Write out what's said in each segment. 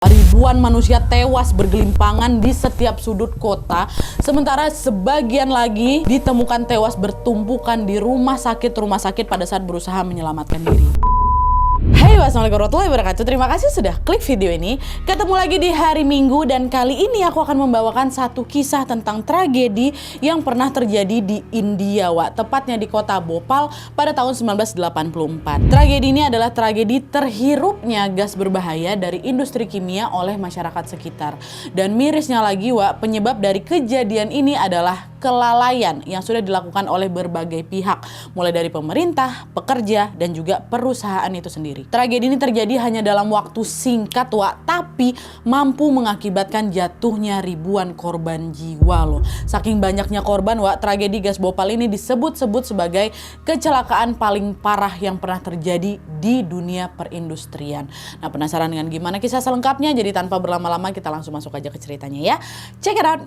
Ribuan manusia tewas bergelimpangan di setiap sudut kota, sementara sebagian lagi ditemukan tewas bertumpukan di rumah sakit pada saat berusaha menyelamatkan diri. Hai, wassalamualaikum warahmatullahi wabarakatuh. Terima kasih sudah klik video ini. Ketemu lagi di hari Minggu dan kali ini aku akan membawakan satu kisah tentang tragedi yang pernah terjadi di India, tepatnya di kota Bhopal pada tahun 1984. Tragedi ini adalah tragedi terhirupnya gas berbahaya dari industri kimia oleh masyarakat sekitar. Dan mirisnya lagi, penyebab dari kejadian ini adalah kelalaian yang sudah dilakukan oleh berbagai pihak, mulai dari pemerintah, pekerja, dan juga perusahaan itu sendiri. Tragedi ini terjadi hanya dalam waktu singkat, tapi mampu mengakibatkan jatuhnya ribuan korban jiwa loh. Saking banyaknya korban, tragedi gas Bhopal ini disebut-sebut sebagai kecelakaan paling parah yang pernah terjadi di dunia perindustrian. Nah, penasaran dengan gimana kisah selengkapnya? Jadi tanpa berlama-lama kita langsung masuk aja ke ceritanya ya. Check it out!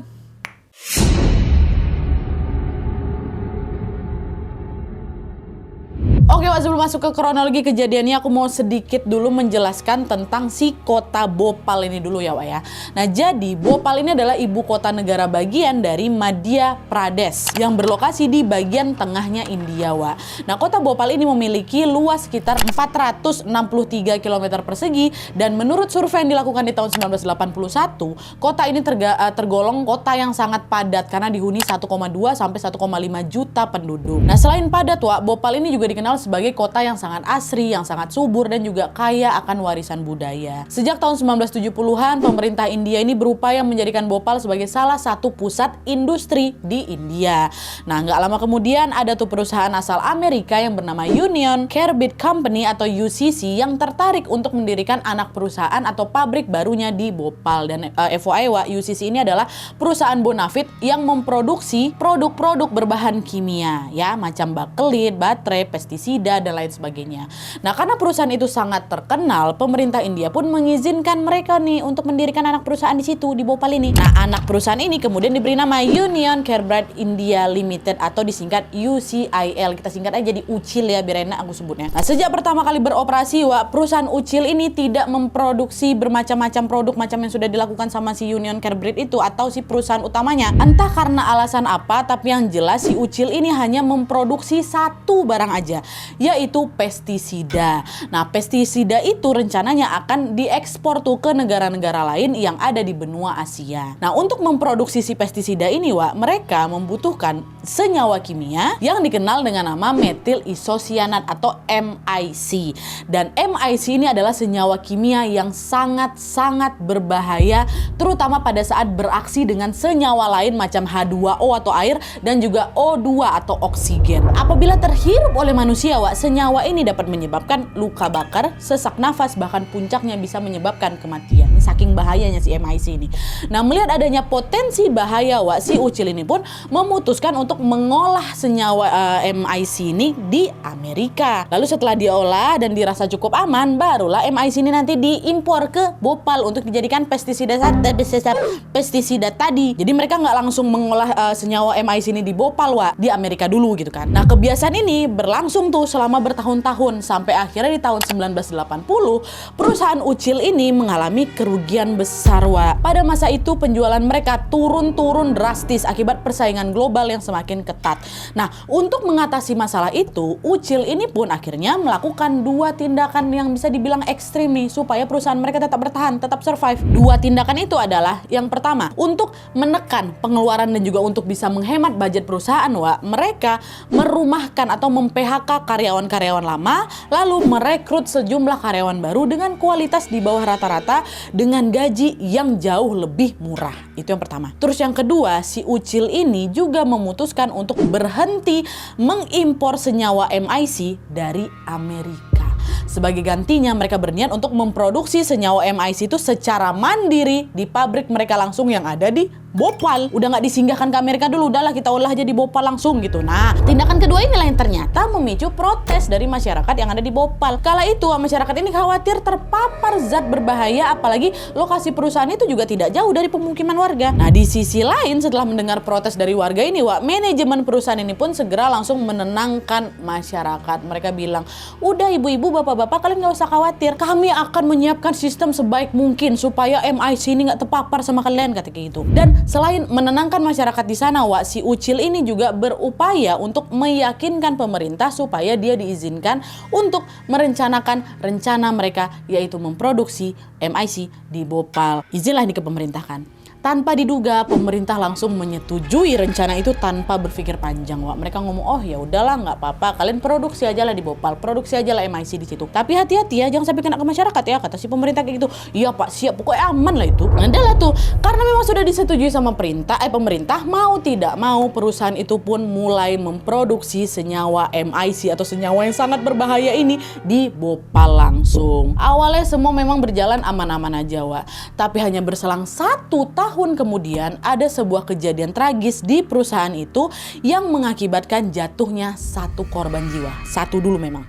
Oke, sebelum masuk ke kronologi kejadiannya, aku mau sedikit dulu menjelaskan tentang si kota Bhopal ini dulu ya, Nah, jadi Bhopal ini adalah ibu kota negara bagian dari Madhya Pradesh yang berlokasi di bagian tengahnya India, Nah, kota Bhopal ini memiliki luas sekitar 463 km persegi dan menurut survei yang dilakukan di tahun 1981, kota ini tergolong kota yang sangat padat karena dihuni 1,2 sampai 1,5 juta penduduk. Nah, selain padat, Bhopal ini juga dikenal sebagai kota yang sangat asri, yang sangat subur dan juga kaya akan warisan budaya. Sejak tahun 1970-an, pemerintah India ini berupaya menjadikan Bhopal sebagai salah satu pusat industri di India. Nah, nggak lama kemudian ada tuh perusahaan asal Amerika yang bernama Union Carbide Company atau UCC yang tertarik untuk mendirikan anak perusahaan atau pabrik barunya di Bhopal. Dan FYI, UCC ini adalah perusahaan bonafit yang memproduksi produk-produk berbahan kimia, ya, macam bakelit, baterai, pestisida, dan lain sebagainya. Nah, karena perusahaan itu sangat terkenal, pemerintah India pun mengizinkan mereka nih untuk mendirikan anak perusahaan di situ, di Bhopal ini. Nah, anak perusahaan ini kemudian diberi nama Union Carbide India Limited atau disingkat UCIL. Kita singkat aja jadi UCIL ya, biar enak aku sebutnya. Nah, sejak pertama kali beroperasi, perusahaan UCIL ini tidak memproduksi bermacam-macam produk macam yang sudah dilakukan sama si Union Carbide itu atau si perusahaan utamanya. Entah karena alasan apa, tapi yang jelas si UCIL ini hanya memproduksi satu barang aja, yaitu pestisida. Nah, pestisida itu rencananya akan diekspor tuh ke negara-negara lain yang ada di benua Asia. Nah, untuk memproduksi si pestisida ini, mereka membutuhkan senyawa kimia yang dikenal dengan nama metil isosianat atau MIC. Dan MIC ini adalah senyawa kimia yang sangat-sangat berbahaya, terutama pada saat beraksi dengan senyawa lain macam H2O atau air dan juga O2 atau oksigen. Apabila terhirup oleh manusia, senyawa ini dapat menyebabkan luka bakar, sesak nafas, bahkan puncaknya bisa menyebabkan kematian. Saking bahayanya si MIC ini. Nah, melihat adanya potensi bahaya, si UCIL ini pun memutuskan untuk mengolah senyawa MIC ini di Amerika. Lalu setelah diolah dan dirasa cukup aman, barulah MIC ini nanti diimpor ke Bhopal untuk dijadikan pestisida tadi. Jadi mereka nggak langsung mengolah senyawa MIC ini di Bhopal, di Amerika dulu gitu kan. Nah, kebiasaan ini berlangsung tuh selama bertahun-tahun sampai akhirnya di tahun 1980 perusahaan UCIL ini mengalami kerugian besar, Pada masa itu penjualan mereka turun drastis akibat persaingan global yang semakin ketat. Nah, untuk mengatasi masalah itu, UCIL ini pun akhirnya melakukan dua tindakan yang bisa dibilang ekstrim nih supaya perusahaan mereka tetap bertahan, tetap survive. Dua tindakan itu adalah yang pertama, untuk menekan pengeluaran dan juga untuk bisa menghemat budget perusahaan, mereka merumahkan atau mem-PHK karyawan-karyawan lama, lalu merekrut sejumlah karyawan baru dengan kualitas di bawah rata-rata dengan gaji yang jauh lebih murah. Itu yang pertama. Terus yang kedua, si UCIL ini juga memutuskan untuk berhenti mengimpor senyawa MIC dari Amerika. Sebagai gantinya, mereka berniat untuk memproduksi senyawa MIC itu secara mandiri di pabrik mereka langsung yang ada di Bhopal, udah nggak disinggahkan ke Amerika dulu, udahlah kita olah aja di Bhopal langsung gitu. Nah, tindakan kedua inilah yang ternyata memicu protes dari masyarakat yang ada di Bhopal. Kala itu masyarakat ini khawatir terpapar zat berbahaya, apalagi lokasi perusahaan itu juga tidak jauh dari pemukiman warga. Nah, di sisi lain setelah mendengar protes dari warga ini, manajemen perusahaan ini pun segera langsung menenangkan masyarakat. Mereka bilang, udah ibu-ibu, bapak-bapak, kalian nggak usah khawatir. Kami akan menyiapkan sistem sebaik mungkin supaya MIC ini nggak terpapar sama kalian, kata kayak gitu. Dan selain menenangkan masyarakat di sana, si Ucil ini juga berupaya untuk meyakinkan pemerintah supaya dia diizinkan untuk merencanakan rencana mereka, yaitu memproduksi MIC di Bhopal. Izinlah ini ke pemerintah kan. Tanpa diduga, pemerintah langsung menyetujui rencana itu tanpa berpikir panjang. Mereka ngomong, oh ya udahlah, nggak apa-apa, kalian produksi aja lah di Bhopal, produksi aja lah MIC di situ. Tapi hati-hati ya, jangan sampai kena ke masyarakat ya, kata si pemerintah kayak gitu. Iya Pak, siap, pokoknya aman lah itu. Adalah tuh, karena memang sudah disetujui sama pemerintah, mau tidak mau perusahaan itu pun mulai memproduksi senyawa MIC atau senyawa yang sangat berbahaya ini di Bhopal langsung. Awalnya semua memang berjalan aman-aman aja, tapi hanya berselang 1 tahun kemudian ada sebuah kejadian tragis di perusahaan itu yang mengakibatkan jatuhnya 1 korban jiwa. 1 dulu memang.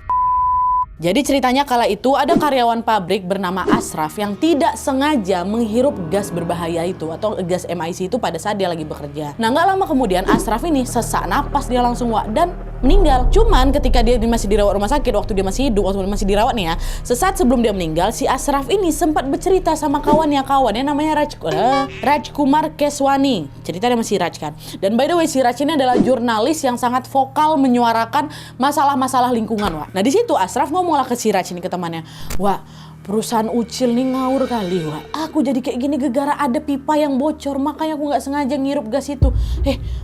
Jadi ceritanya kala itu ada karyawan pabrik bernama Ashraf yang tidak sengaja menghirup gas berbahaya itu atau gas MIC itu pada saat dia lagi bekerja. Nah, nggak lama kemudian Ashraf ini sesak napas dia langsung dan meninggal. Cuman ketika dia masih dirawat rumah sakit, waktu dia masih hidup, waktu dia masih dirawat nih ya, sesaat sebelum dia meninggal, si Ashraf ini sempat bercerita sama kawannya namanya Raj Kumar Keswani. Cerita dia masih Raj kan. Dan by the way, si Raj ini adalah jurnalis yang sangat vokal menyuarakan masalah-masalah lingkungan. Nah, di situ Ashraf ngomonglah ke si Raj ini, ke temannya, perusahaan Ucil nih ngawur kali, aku jadi kayak gini gegara ada pipa yang bocor, makanya aku nggak sengaja ngirup gas itu.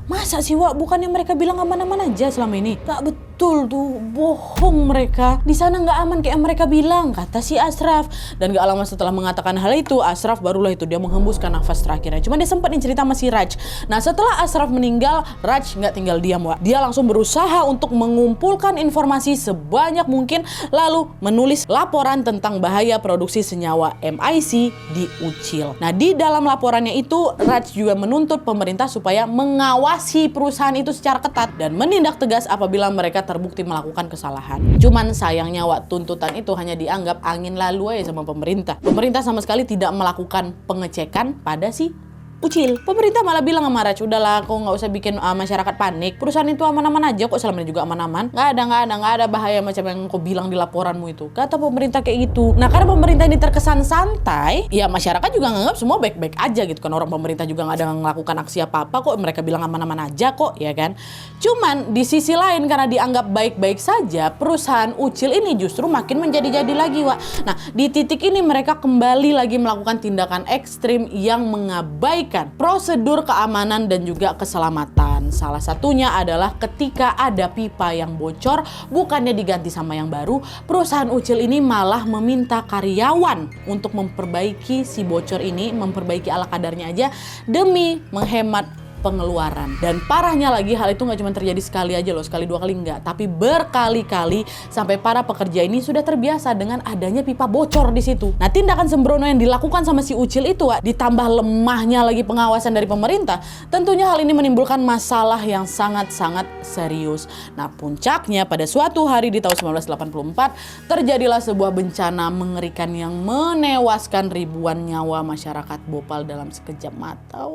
Masa sih bukannya mereka bilang aman-aman aja selama ini? Gak betul tuh, bohong mereka. Di sana nggak aman kayak mereka bilang, kata si Ashraf. Dan gak lama setelah mengatakan hal itu, Ashraf barulah itu dia menghembuskan nafas terakhirnya. Cuma dia sempat cerita sama si Raj. Nah, setelah Ashraf meninggal, Raj nggak tinggal diam, dia langsung berusaha untuk mengumpulkan informasi sebanyak mungkin, lalu menulis laporan tentang bahaya produksi senyawa MIC di Ucil. Nah, di dalam laporannya itu Raj juga menuntut pemerintah supaya mengawasi perusahaan itu secara ketat dan menindak tegas apabila mereka terbukti melakukan kesalahan. Cuman sayangnya tuntutan itu hanya dianggap angin lalu aja sama pemerintah. Pemerintah sama sekali tidak melakukan pengecekan pada si Ucil. Pemerintah malah bilang sama Raj, udahlah kok nggak usah bikin masyarakat panik. Perusahaan itu aman-aman aja kok, selama ini juga aman-aman. Nggak ada bahaya macam yang kau bilang di laporanmu itu. Kata pemerintah kayak gitu. Nah, karena pemerintah ini terkesan santai, ya masyarakat juga nganggap semua baik-baik aja gitu kan. Orang pemerintah juga nggak ada melakukan aksi apa-apa kok. Mereka bilang aman-aman aja kok, ya kan. Cuman di sisi lain karena dianggap baik-baik saja, perusahaan Ucil ini justru makin menjadi-jadi lagi, Nah, di titik ini mereka kembali lagi melakukan tindakan ekstrim yang mengabaikan prosedur keamanan dan juga keselamatan. Salah satunya adalah ketika ada pipa yang bocor, bukannya diganti sama yang baru, perusahaan Ucil ini malah meminta karyawan untuk memperbaiki si bocor ini, memperbaiki ala kadarnya aja demi menghemat pengeluaran. Dan parahnya lagi, hal itu nggak cuma terjadi sekali aja loh, sekali dua kali enggak, tapi berkali-kali sampai para pekerja ini sudah terbiasa dengan adanya pipa bocor di situ. Nah, tindakan sembrono yang dilakukan sama si Ucil itu, ditambah lemahnya lagi pengawasan dari pemerintah, tentunya hal ini menimbulkan masalah yang sangat-sangat serius. Nah, puncaknya pada suatu hari di tahun 1984 terjadilah sebuah bencana mengerikan yang menewaskan ribuan nyawa masyarakat Bhopal dalam sekejap mata.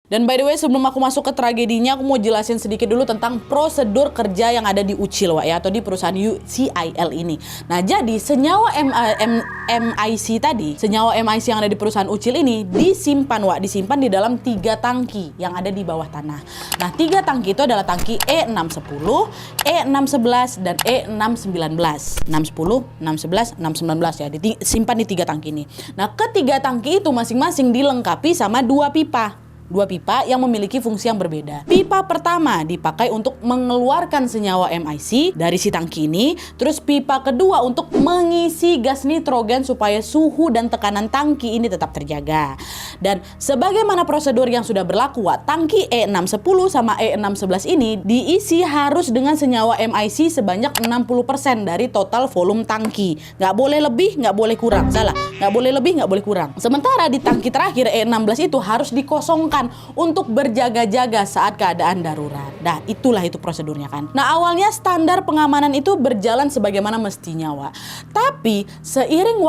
Dan by the way, sebelum aku masuk ke tragedinya, aku mau jelasin sedikit dulu tentang prosedur kerja yang ada di Ucil, atau di perusahaan UCIL ini. Nah, jadi senyawa MIC tadi, senyawa MIC yang ada di perusahaan Ucil ini disimpan, disimpan di dalam 3 tangki yang ada di bawah tanah. Nah, 3 tangki itu adalah tangki E610, E611, dan E619. 610, 611, 619 ya, disimpan di 3 tangki ini. Nah, ketiga tangki itu masing-masing dilengkapi sama 2 pipa. 2 pipa yang memiliki fungsi yang berbeda. Pipa pertama dipakai untuk mengeluarkan senyawa MIC dari si tangki ini. Terus pipa kedua untuk mengisi gas nitrogen supaya suhu dan tekanan tangki ini tetap terjaga. Dan sebagaimana prosedur yang sudah berlaku, tangki E610 sama E611 ini diisi harus dengan senyawa MIC sebanyak 60% dari total volume tangki. Nggak boleh lebih, nggak boleh kurang. Salah, nggak boleh lebih, nggak boleh kurang. Sementara di tangki terakhir E16 itu harus dikosongkan untuk berjaga-jaga saat keadaan darurat. Nah, itulah itu prosedurnya kan. Nah, awalnya standar pengamanan itu berjalan sebagaimana mestinya, tapi seiring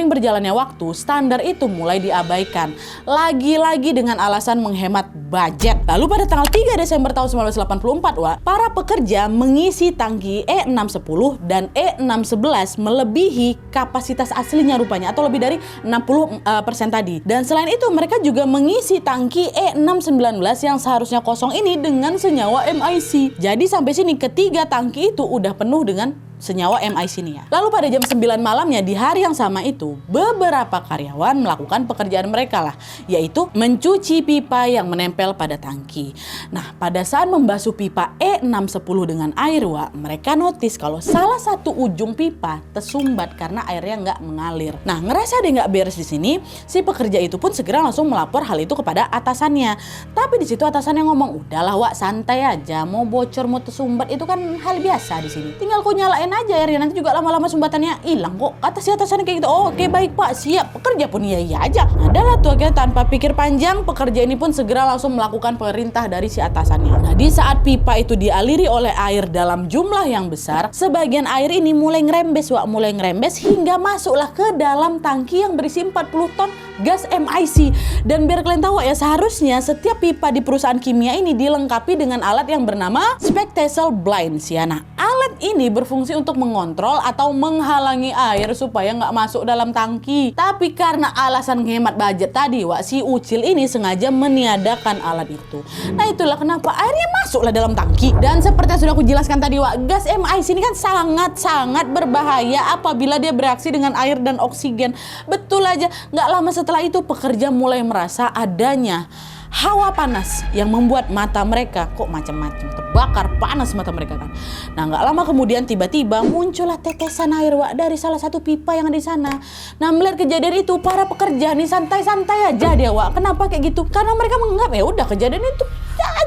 berjalannya waktu, standar itu mulai diabaikan. Lagi-lagi dengan alasan menghemat budget. Lalu pada tanggal 3 Desember tahun 1984, para pekerja mengisi tangki E610 dan E611 melebihi kapasitas aslinya rupanya, atau lebih dari 60% tadi. Dan selain itu mereka juga mengisi tangki E619 yang seharusnya kosong ini dengan senyawa MIC. Jadi sampai sini ketiga tangki itu udah penuh dengan senyawa MIC nih ya. Lalu pada jam 9 malamnya di hari yang sama itu, beberapa karyawan melakukan pekerjaan mereka lah, yaitu mencuci pipa yang menempel pada tangki. Nah, pada saat membasuh pipa E610 dengan air, mereka notice kalau salah satu ujung pipa tersumbat karena airnya nggak mengalir. Nah, ngerasa dia nggak beres di sini, si pekerja itu pun segera langsung melapor hal itu kepada atasannya. Tapi di situ atasannya ngomong, udahlah santai aja, mau bocor mau tersumbat itu kan hal biasa di sini. Tinggal kau nyalain aja airnya, nanti juga lama-lama sumbatannya hilang kok. Kata si atasannya kayak gitu. Oh, oke baik pak, siap. Pekerja pun iya aja. Adalah tuh akhirnya tanpa pikir panjang, pekerja ini pun segera langsung melakukan perintah dari si atasannya. Nah, di saat pipa itu dialiri oleh air dalam jumlah yang besar, sebagian air ini mulai ngerembes hingga masuklah ke dalam tangki yang berisi 40 ton gas MIC. Dan biar kalian tahu ya, seharusnya setiap pipa di perusahaan kimia ini dilengkapi dengan alat yang bernama spectacle blinds ya. Nah, alat ini berfungsi untuk mengontrol atau menghalangi air supaya nggak masuk dalam tangki. Tapi karena alasan menghemat budget tadi, si Ucil ini sengaja meniadakan alat itu. Nah, itulah kenapa airnya masuklah dalam tangki. Dan seperti yang sudah aku jelaskan tadi, gas MIC ini kan sangat-sangat berbahaya apabila dia bereaksi dengan air dan oksigen. Betul aja, nggak lama setelah itu pekerja mulai merasa adanya hawa panas yang membuat mata mereka kok macam-macam, terbakar panas mata mereka kan. Nah, nggak lama kemudian tiba-tiba muncullah tetesan air dari salah satu pipa yang ada di sana. Nah, melihat kejadian itu para pekerja nih santai-santai aja dia kenapa kayak gitu? Karena mereka menganggap ya udah kejadian itu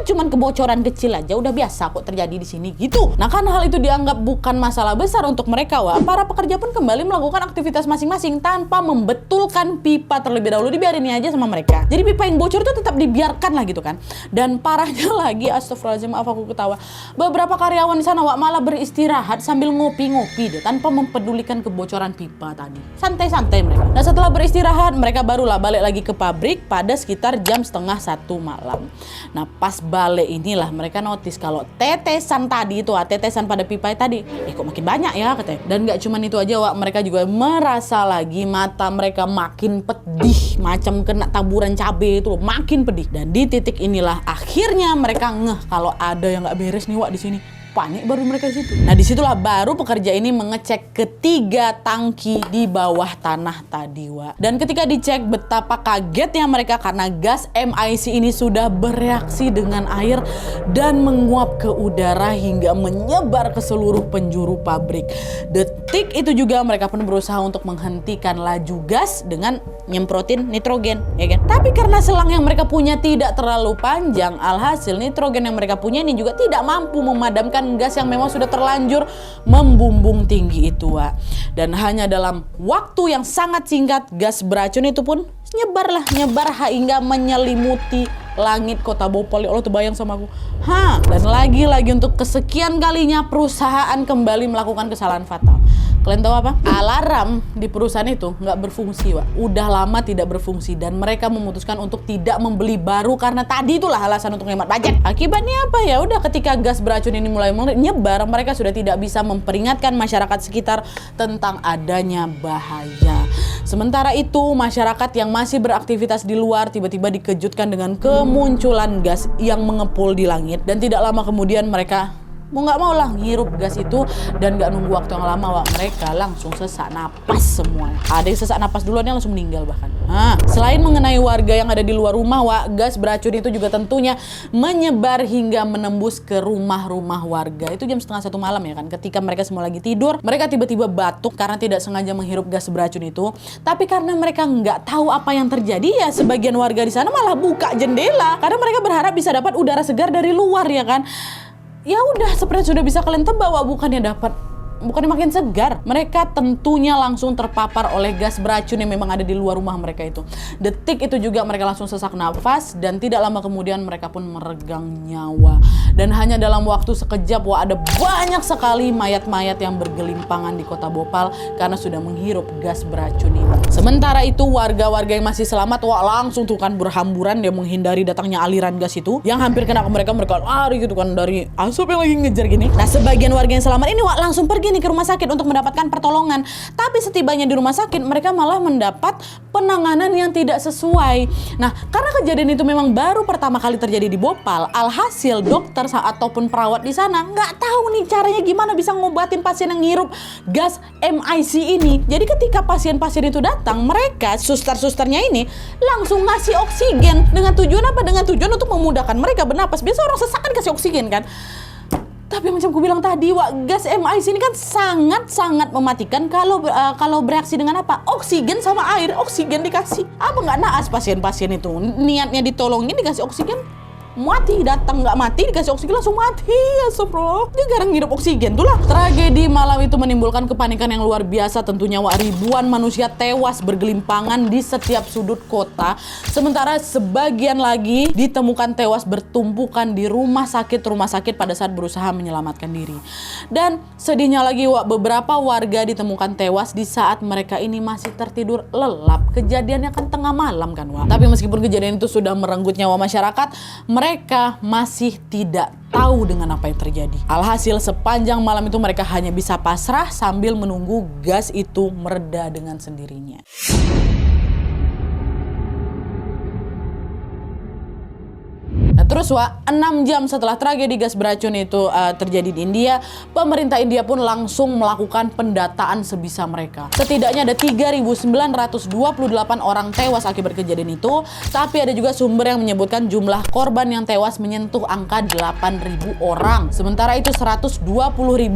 cuman kebocoran kecil aja, udah biasa kok terjadi di sini gitu. Nah, kan hal itu dianggap bukan masalah besar untuk mereka, para pekerja pun kembali melakukan aktivitas masing-masing tanpa membetulkan pipa terlebih dahulu, dibiarin aja sama mereka. Jadi pipa yang bocor itu tetap dibiarkan lah gitu kan. Dan parahnya lagi, astagfirullahaladzim, maaf aku ketawa, beberapa karyawan di sana malah beristirahat sambil ngopi-ngopi deh, tanpa mempedulikan kebocoran pipa tadi. Santai-santai mereka. Nah, setelah beristirahat mereka barulah balik lagi ke pabrik pada sekitar jam 12:30 malam. Nah, pas balik inilah mereka notice kalau tetesan tadi itu, tetesan pada pipa tadi, kok makin banyak ya katanya. Dan gak cuman itu aja, mereka juga merasa lagi mata mereka makin pedih, macam kena taburan cabai itu, makin pedih. Dan di titik inilah akhirnya mereka ngeh kalau ada yang gak beres nih di sini. Panik baru mereka di situ. Nah, disitulah baru pekerja ini mengecek ketiga tangki di bawah tanah tadi, Dan ketika dicek, betapa kagetnya mereka karena gas MIC ini sudah bereaksi dengan air dan menguap ke udara hingga menyebar ke seluruh penjuru pabrik. Detik itu juga mereka pun berusaha untuk menghentikan laju gas dengan nyemprotin nitrogen, ya kan? Tapi karena selang yang mereka punya tidak terlalu panjang, alhasil nitrogen yang mereka punya ini juga tidak mampu memadamkan gas yang memang sudah terlanjur membumbung tinggi itu, Dan hanya dalam waktu yang sangat singkat, gas beracun itu pun nyebar hingga menyelimuti langit kota Bhopal. Allah, terbayang sama aku. Dan lagi-lagi untuk kesekian kalinya perusahaan kembali melakukan kesalahan fatal. Kalian tahu apa? Alarm di perusahaan itu nggak berfungsi, Udah lama tidak berfungsi dan mereka memutuskan untuk tidak membeli baru karena tadi itulah alasan untuk menghemat budget. Akibatnya apa ya? Udah ketika gas beracun ini mulai menyebar, mereka sudah tidak bisa memperingatkan masyarakat sekitar tentang adanya bahaya. Sementara itu, masyarakat yang masih beraktivitas di luar tiba-tiba dikejutkan dengan kemunculan gas yang mengepul di langit dan tidak lama kemudian mereka mau nggak mau lah ngirup gas itu, dan nggak nunggu waktu yang lama Wak, mereka langsung sesak napas semuanya. Ada yang sesak napas duluan, yang langsung meninggal bahkan. Nah, selain mengenai warga yang ada di luar rumah Wak, gas beracun itu juga tentunya menyebar hingga menembus ke rumah-rumah warga. Itu jam 1:30 malam ya kan, ketika mereka semua lagi tidur, mereka tiba-tiba batuk karena tidak sengaja menghirup gas beracun itu. Tapi karena mereka nggak tahu apa yang terjadi, ya sebagian warga di sana malah buka jendela karena mereka berharap bisa dapat udara segar dari luar ya kan. Ya udah, seperti sudah bisa kalian tebak Wak, bukannya makin segar, mereka tentunya langsung terpapar oleh gas beracun yang memang ada di luar rumah mereka itu. Detik itu juga mereka langsung sesak nafas, dan tidak lama kemudian mereka pun meregang nyawa. Dan hanya dalam waktu sekejap Wah, ada banyak sekali mayat-mayat yang bergelimpangan di kota Bhopal karena sudah menghirup gas beracun ini. Sementara itu warga-warga yang masih selamat Wah, langsung tuh kan berhamburan dia menghindari datangnya aliran gas itu yang hampir kena ke mereka lari gitu kan dari asap yang lagi ngejar gini. Nah, sebagian warga yang selamat ini Wah, langsung pergi nih ke rumah sakit untuk mendapatkan pertolongan. Tapi setibanya di rumah sakit, mereka malah mendapat penanganan yang tidak sesuai. Nah, karena kejadian itu memang baru pertama kali terjadi di Bhopal, alhasil dokter ataupun perawat di sana nggak tahu nih caranya gimana bisa ngobatin pasien yang ngirup gas MIC ini. Jadi ketika pasien-pasien itu datang, mereka suster-susternya ini langsung ngasih oksigen dengan tujuan apa? Dengan tujuan untuk memudahkan mereka bernapas. Biasa orang sesak kan kasih oksigen kan. Tapi macam aku bilang tadi, Wak, gas MIC ini kan sangat-sangat mematikan kalau bereaksi dengan apa? Oksigen sama air. Oksigen dikasih. Apa nggak naas pasien-pasien itu? Niatnya ditolongin dikasih oksigen, mati, datang nggak mati dikasih oksigen langsung mati. Ya bro, dia jarang ngirup oksigen tuh lah. Tragedi malam itu menimbulkan kepanikan yang luar biasa tentunya Wak. Ribuan manusia tewas bergelimpangan di setiap sudut kota, sementara sebagian lagi ditemukan tewas bertumpukan di rumah sakit pada saat berusaha menyelamatkan diri. Dan sedihnya lagi Wak, beberapa warga ditemukan tewas di saat mereka ini masih tertidur lelap. Kejadiannya kan tengah malam kan Wak. Tapi meskipun kejadian itu sudah merenggut nyawa masyarakat, mereka masih tidak tahu dengan apa yang terjadi. Alhasil sepanjang malam itu mereka hanya bisa pasrah sambil menunggu gas itu mereda dengan sendirinya. Nah terus Wak, 6 jam setelah tragedi gas beracun itu terjadi di India, pemerintah India pun langsung melakukan pendataan sebisa mereka. Setidaknya ada 3.928 orang tewas akibat kejadian itu, tapi ada juga sumber yang menyebutkan jumlah korban yang tewas menyentuh angka 8.000 orang. Sementara itu 120.000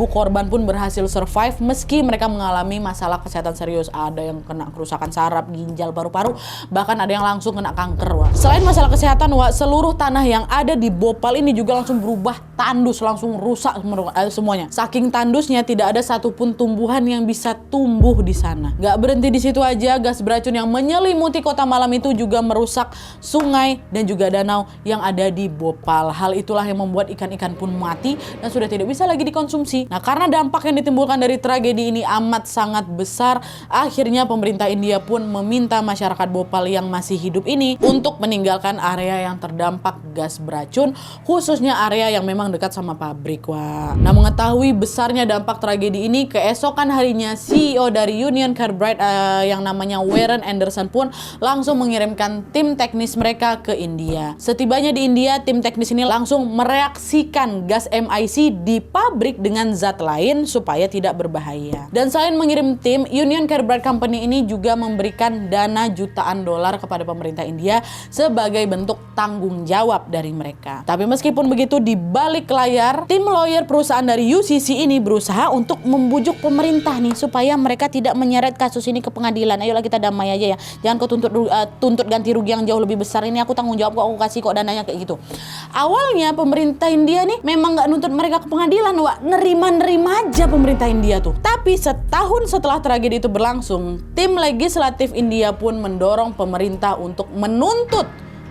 korban pun berhasil survive meski mereka mengalami masalah kesehatan serius. Ada yang kena kerusakan saraf, ginjal, paru-paru, bahkan ada yang langsung kena kanker Wak. Selain masalah kesehatan Wak, seluruh tanah yang ada di Bhopal ini juga langsung berubah tandus, langsung rusak semuanya. Saking tandusnya tidak ada satupun tumbuhan yang bisa tumbuh di sana. Gak berhenti di situ aja, gas beracun yang menyelimuti kota malam itu juga merusak sungai dan juga danau yang ada di Bhopal. Hal itulah yang membuat ikan-ikan pun mati dan sudah tidak bisa lagi dikonsumsi. Nah, karena dampak yang ditimbulkan dari tragedi ini amat sangat besar, akhirnya pemerintah India pun meminta masyarakat Bhopal yang masih hidup ini untuk meninggalkan area yang terdampak gas beracun, khususnya area yang memang dekat sama pabrik Wak. Nah, mengetahui besarnya dampak tragedi ini, keesokan harinya CEO dari Union Carbide yang namanya Warren Anderson pun langsung mengirimkan tim teknis mereka ke India. Setibanya di India, tim teknis ini langsung mereaksikan gas MIC di pabrik dengan zat lain supaya tidak berbahaya. Dan selain mengirim tim, Union Carbide Company ini juga memberikan dana jutaan dolar kepada pemerintah India sebagai bentuk tanggung jawab dari mereka. Tapi meskipun begitu, di balik layar, tim lawyer perusahaan dari UCC ini berusaha untuk membujuk pemerintah nih supaya mereka tidak menyeret kasus ini ke pengadilan. Ayolah kita damai aja ya. Jangan kau tuntut ganti rugi yang jauh lebih besar. Ini aku tanggung jawab kok, aku kasih kok dananya kayak gitu. Awalnya pemerintah India nih memang nggak nuntut mereka ke pengadilan Wak. Nerima aja pemerintah India tuh. Tapi setahun setelah tragedi itu berlangsung, tim legislatif India pun mendorong pemerintah untuk menuntut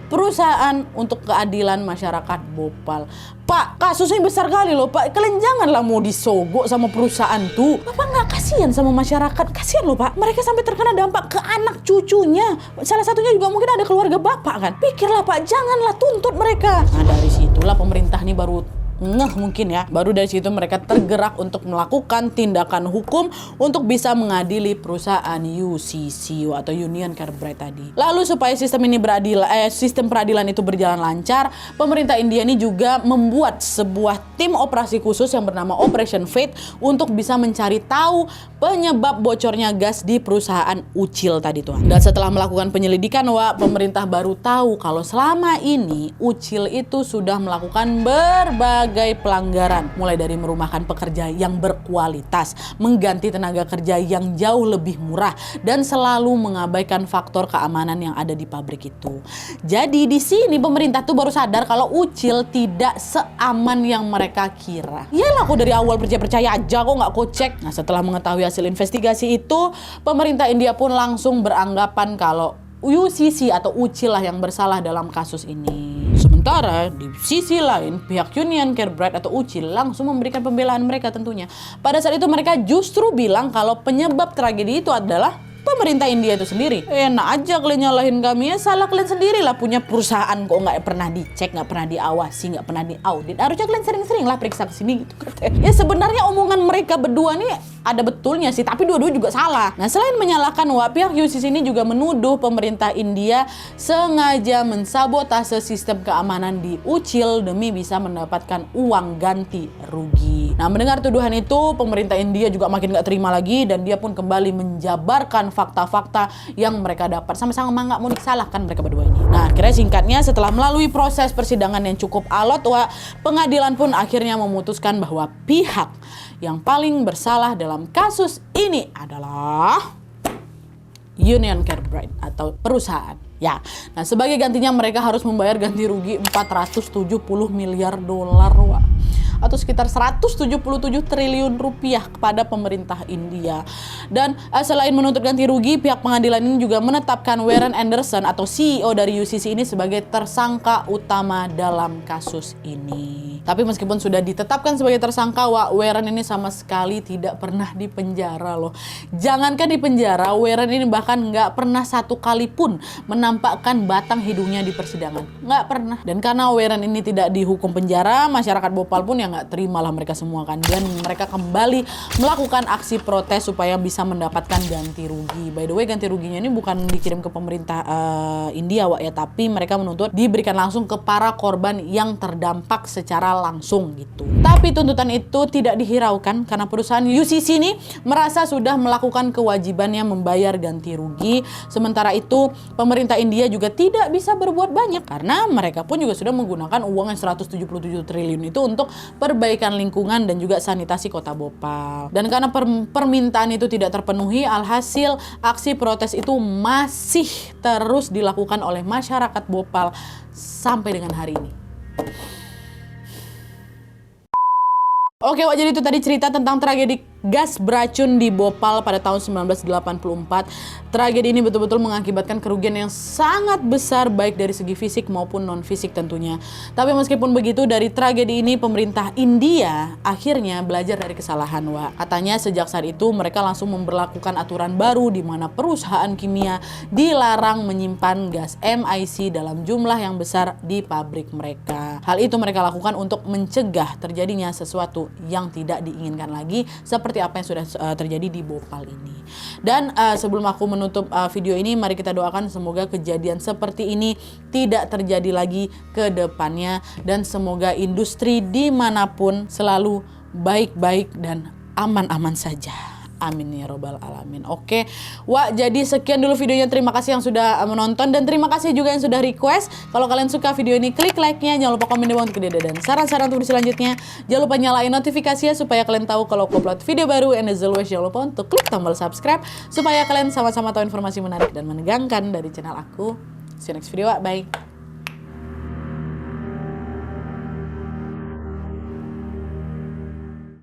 perusahaan untuk keadilan masyarakat Bhopal. Pak, kasusnya besar kali loh Pak. Kalian janganlah mau disogok sama perusahaan tuh. Bapak nggak kasihan sama masyarakat? Kasihan loh Pak. Mereka sampai terkena dampak ke anak cucunya. Salah satunya juga mungkin ada keluarga Bapak kan. Pikirlah Pak, janganlah tuntut mereka. Nah dari situlah pemerintah nih baru ngeh mungkin ya. Baru dari situ mereka tergerak untuk melakukan tindakan hukum untuk bisa mengadili perusahaan UCC atau Union Carbide tadi. Lalu supaya sistem peradilan itu berjalan lancar, pemerintah India ini juga membuat sebuah tim operasi khusus yang bernama Operation Fate untuk bisa mencari tahu penyebab bocornya gas di perusahaan Uchil tadi tuh. Dan setelah melakukan penyelidikan, pemerintah baru tahu kalau selama ini Uchil itu sudah melakukan berbagai pelanggaran, mulai dari merumahkan pekerja yang berkualitas, mengganti tenaga kerja yang jauh lebih murah, dan selalu mengabaikan faktor keamanan yang ada di pabrik itu. Jadi di sini pemerintah tuh baru sadar kalau Uchil tidak seaman yang mereka kira. Yalah, aku dari awal percaya aja kok nggak kocek. Nah, setelah mengetahui hasil investigasi itu, pemerintah India pun langsung beranggapan kalau UCC atau Uchil lah yang bersalah dalam kasus ini. Sementara di sisi lain, pihak Union Carbide atau Uchil langsung memberikan pembelaan mereka tentunya. Pada saat itu mereka justru bilang kalau penyebab tragedi itu adalah pemerintah India itu sendiri. Enak aja kalian nyalahin kami, ya salah kalian sendiri lah, punya perusahaan kok nggak pernah dicek, nggak pernah diawasi, nggak pernah diaudit. Harusnya kalian sering-sering lah periksa ke sini gitu. Ya sebenarnya omongan mereka berdua nih ada betulnya sih, tapi dua-dua juga salah. Nah, selain menyalahkan pihak UCC ini juga menuduh pemerintah India sengaja mensabotase sistem keamanan di Uchil demi bisa mendapatkan uang ganti rugi. Nah, mendengar tuduhan itu, pemerintah India juga makin gak terima lagi dan dia pun kembali menjabarkan fakta-fakta yang mereka dapat. Sama-sama nggak mau disalahkan mereka berdua ini. Nah, akhirnya singkatnya setelah melalui proses persidangan yang cukup alot, pengadilan pun akhirnya memutuskan bahwa pihak yang paling bersalah dalam kasus ini adalah Union Carbide atau perusahaan. Ya, nah sebagai gantinya mereka harus membayar ganti rugi 470 miliar dolar, atau sekitar 177 triliun rupiah kepada pemerintah India. Dan selain menuntut ganti rugi, pihak pengadilan ini juga menetapkan Warren Anderson atau CEO dari UCC ini sebagai tersangka utama dalam kasus ini. Tapi meskipun sudah ditetapkan sebagai tersangka, Warren ini sama sekali tidak pernah dipenjara loh. Jangankan dipenjara, Warren ini bahkan nggak pernah satu kali pun menampakkan batang hidungnya di persidangan. Nggak pernah. Dan karena Warren ini tidak dihukum penjara, masyarakat Bhopal pun ya nggak terimalah mereka semua kan. Dan mereka kembali melakukan aksi protes supaya bisa mendapatkan ganti rugi. By the way, ganti ruginya ini bukan dikirim ke pemerintah India ya, tapi mereka menuntut diberikan langsung ke para korban yang terdampak secara langsung gitu. Tapi tuntutan itu tidak dihiraukan karena perusahaan UCC ini merasa sudah melakukan kewajibannya membayar ganti rugi. Sementara itu, pemerintah India juga tidak bisa berbuat banyak karena mereka pun juga sudah menggunakan uang yang 177 triliun itu untuk perbaikan lingkungan dan juga sanitasi kota Bhopal. Dan karena permintaan itu tidak terpenuhi, alhasil aksi protes itu masih terus dilakukan oleh masyarakat Bhopal sampai dengan hari ini. Oke, jadi itu tadi cerita tentang tragedi gas beracun di Bhopal pada tahun 1984. Tragedi ini betul-betul mengakibatkan kerugian yang sangat besar baik dari segi fisik maupun non-fisik tentunya. Tapi meskipun begitu, dari tragedi ini pemerintah India akhirnya belajar dari kesalahan. Katanya sejak saat itu mereka langsung memberlakukan aturan baru di mana perusahaan kimia dilarang menyimpan gas MIC dalam jumlah yang besar di pabrik mereka. Hal itu mereka lakukan untuk mencegah terjadinya sesuatu yang tidak diinginkan lagi seperti apa yang sudah terjadi di Bhopal ini. Dan sebelum aku menutup video ini, mari kita doakan semoga kejadian seperti ini tidak terjadi lagi ke depannya dan semoga industri dimanapun selalu baik-baik dan aman-aman saja. Amin ya robbal alamin. Oke, jadi sekian dulu videonya. Terima kasih yang sudah menonton dan terima kasih juga yang sudah request. Kalau kalian suka video ini, klik like-nya, jangan lupa komen di bawah untuk ide dan saran-saran untuk selanjutnya. Jangan lupa nyalain notifikasinya supaya kalian tahu kalau aku upload video baru. And as always, jangan lupa untuk klik tombol subscribe supaya kalian sama-sama tahu informasi menarik dan menegangkan dari channel aku. See you next video, bye.